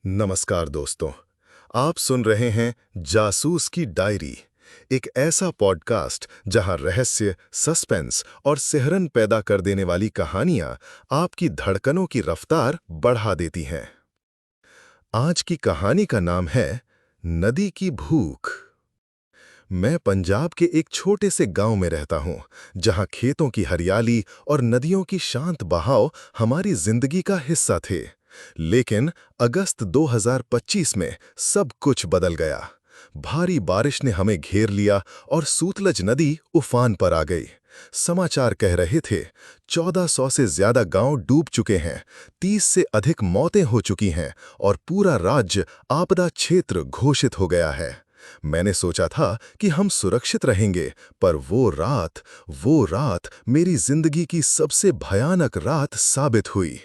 नमस्कार दोस्तों। आप सुन रहे हैं जासूस की डायरी, एक ऐसा पॉडकास्ट जहां रहस्य, सस्पेंस और सिहरन पैदा कर देने वाली कहानियां आपकी धड़कनों की रफ्तार बढ़ा देती हैं। आज की कहानी का नाम है नदी की भूख। मैं पंजाब के एक छोटे से गांव में रहता हूं, जहां खेतों की हरियाली और नदियों की शांत बहाव हमारी जिंदगी का हिस्सा थे। लेकिन अगस्त 2025 में सब कुछ बदल गया। भारी बारिश ने हमें घेर लिया और सूतलज नदी उफान पर आ गई। समाचार कह रहे थे 1400 से ज्यादा गांव डूब चुके हैं, 30 से अधिक मौतें हो चुकी हैं और पूरा राज्य आपदा क्षेत्र घोषित हो गया है। मैंने सोचा था कि हम सुरक्षित रहेंगे, पर वो रात मेरी जिंदगी की सबसे भयानक रात साबित हुई।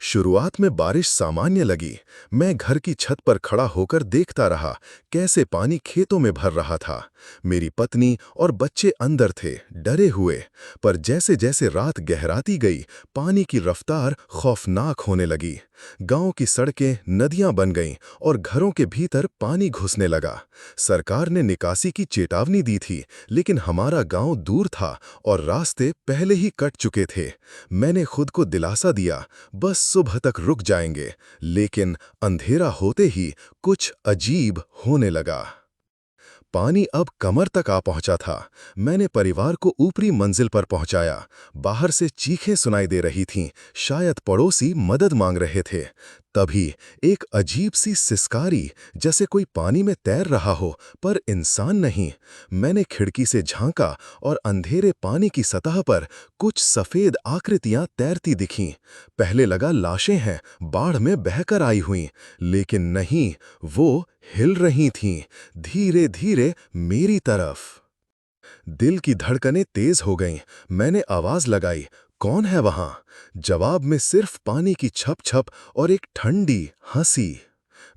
शुरुआत में बारिश सामान्य लगी। मैं घर की छत पर खड़ा होकर देखता रहा कैसे पानी खेतों में भर रहा था। मेरी पत्नी और बच्चे अंदर थे, डरे हुए। पर जैसे जैसे रात गहराती गई, पानी की रफ्तार खौफनाक होने लगी। गांव की सड़कें नदियां बन गईं और घरों के भीतर पानी घुसने लगा। सरकार ने निकासी की चेतावनी दी थी, लेकिन हमारा गांव दूर था और रास्ते पहले ही कट चुके थे। मैंने खुद को दिलासा दिया, बस सुबह तक रुक जाएंगे। लेकिन अंधेरा होते ही कुछ अजीब होने लगा। पानी अब कमर तक आ पहुंचा था। मैंने परिवार को ऊपरी मंजिल पर पहुंचाया। बाहर से चीखें सुनाई दे रही थीं, शायद पड़ोसी मदद मांग रहे थे। तभी एक अजीब सी सिसकारी, जैसे कोई पानी में तैर रहा हो पर इंसान नहीं। मैंने खिड़की से झांका और अंधेरे पानी की सतह पर कुछ सफेद आकृतियां तैरती दिखीं। पहले लगा लाशें हैं, बाढ़ में बहकर आई हुईं, लेकिन नहीं, वो हिल रही थीं, धीरे धीरे मेरी तरफ। दिल की धड़कनें तेज हो गईं। मैंने आवाज लगाई, कौन है वहां? जवाब में सिर्फ पानी की छप-छप और एक ठंडी हंसी।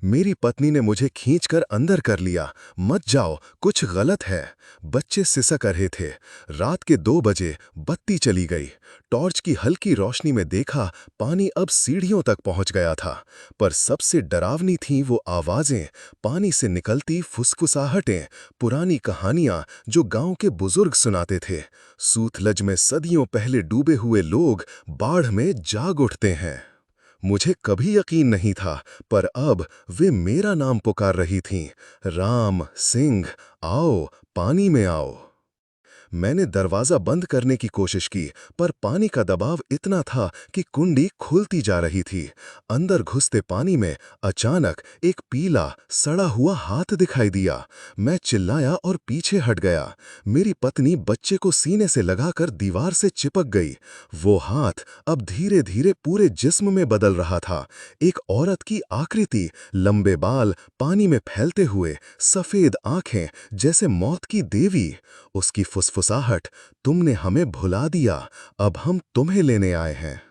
मेरी पत्नी ने मुझे खींचकर अंदर कर लिया। मत जाओ, कुछ गलत है। बच्चे सिसक रहे थे। रात के 2 बजे बत्ती चली गई। टॉर्च की हल्की रोशनी में देखा, पानी अब सीढ़ियों तक पहुंच गया था। पर सबसे डरावनी थीं वो आवाजें, पानी से निकलती फुसफुसाहटें, पुरानी कहानियां जो गांव के बुजुर्ग सुनाते थे। सूतलज में सदियों पहले डूबे हुए लोग बाढ़ में जाग उठते हैं। मुझे कभी यकीन नहीं था, पर अब वे मेरा नाम पुकार रही थीं, राम सिंह, आओ, पानी में आओ। मैंने दरवाजा बंद करने की कोशिश की, पर पानी का दबाव इतना था कि कुंडी खुलती जा रही थी। अंदर घुसते पानी में अचानक एक पीला, सड़ा हुआ हाथ दिखाई दिया। मैं चिल्लाया और पीछे हट गया। मेरी पत्नी बच्चे को सीने से लगाकर दीवार से चिपक गई। वो हाथ अब धीरे धीरे पूरे जिस्म में बदल रहा था। एक औरत की आकृति, लंबे बाल, पानी में फैलते हुए, सफेद आंखें, जैसे मौत की देवी। उसकी फुसफुसाहट, तुमने हमें भुला दिया, अब हम तुम्हें लेने आए हैं।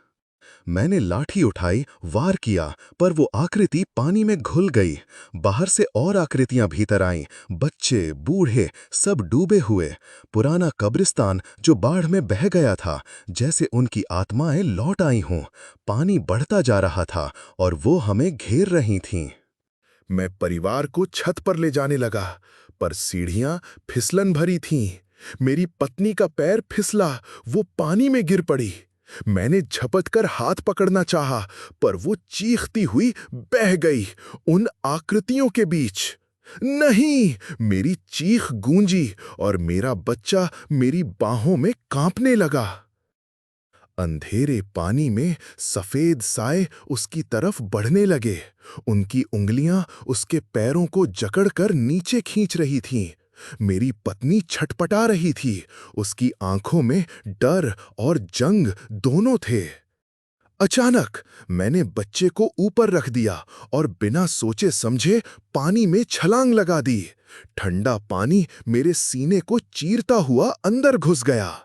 मैंने लाठी उठाई, वार किया, पर वो आकृति पानी में घुल गई। बाहर से और आकृतियां भीतर आईं, बच्चे, बूढ़े, सब डूबे हुए। पुराना कब्रिस्तान जो बाढ़ में बह गया था, जैसे उनकी आत्माएं लौट आई हों। पानी बढ़ता जा रहा था और वो हमें घेर रही थीं। मैं परिवार को छत पर ले जाने लगा, पर सीढ़ियां फिसलन भरी थीं। मेरी पत्नी का पैर फिसला, वो पानी में गिर पड़ी। मैंने झपटकर हाथ पकड़ना चाहा, पर वो चीखती हुई बह गई उन आकृतियों के बीच। नहीं! मेरी चीख गूंजी और मेरा बच्चा मेरी बाहों में कांपने लगा। अंधेरे पानी में सफेद साए उसकी तरफ बढ़ने लगे। उनकी उंगलियां उसके पैरों को जकड़कर नीचे खींच रही थीं। मेरी पत्नी छटपटा रही थी। उसकी आंखों में डर और जंग दोनों थे। अचानक मैंने बच्चे को ऊपर रख दिया और बिना सोचे समझे पानी में छलांग लगा दी। ठंडा पानी मेरे सीने को चीरता हुआ अंदर घुस गया।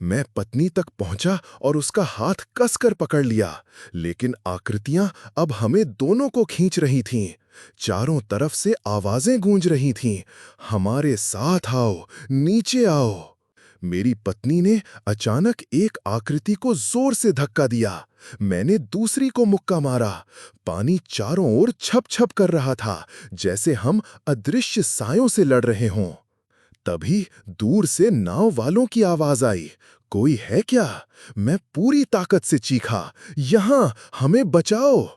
मैं पत्नी तक पहुंचा और उसका हाथ कसकर पकड़ लिया, लेकिन आकृतियां अब हमें दोनों को खींच रही थीं। चारों तरफ से आवाजें गूंज रही थीं, हमारे साथ आओ, नीचे आओ। मेरी पत्नी ने अचानक एक आकृति को जोर से धक्का दिया। मैंने दूसरी को मुक्का मारा। पानी चारों ओर छप छप कर रहा था, जैसे हम अदृश्य सायों से लड़ रहे हों। तभी दूर से नाव वालों की आवाज आई, कोई है क्या? मैं पूरी ताकत से चीखा, यहां, हमें बचाओ।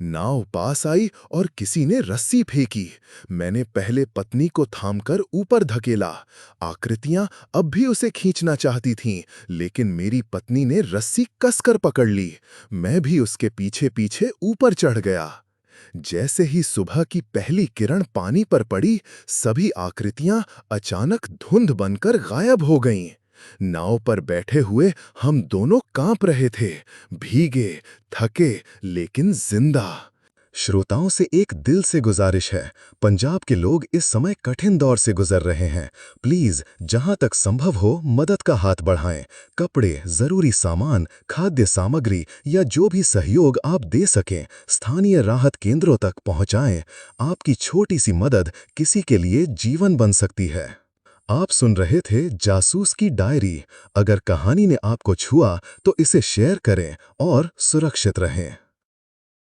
नाव पास आई और किसी ने रस्सी फेंकी। मैंने पहले पत्नी को थामकर ऊपर धकेला। आकृतियां अब भी उसे खींचना चाहती थीं, लेकिन मेरी पत्नी ने रस्सी कसकर पकड़ ली। मैं भी उसके पीछे पीछे ऊपर चढ़ गया। जैसे ही सुबह की पहली किरण पानी पर पड़ी, सभी आकृतियां अचानक धुंध बनकर गायब हो गईं। नाव पर बैठे हुए हम दोनों कांप रहे थे, भीगे, थके, लेकिन जिंदा। श्रोताओं से एक दिल से गुजारिश है, पंजाब के लोग इस समय कठिन दौर से गुजर रहे हैं। प्लीज जहां तक संभव हो मदद का हाथ बढ़ाएं। कपड़े, जरूरी सामान, खाद्य सामग्री या जो भी सहयोग आप दे सकें, स्थानीय राहत केंद्रों तक पहुंचाएं। आपकी छोटी सी मदद किसी के लिए जीवन बन सकती है। आप सुन रहे थे जासूस की डायरी। अगर कहानी ने आपको छुआ तो इसे शेयर करें और सुरक्षित रहें।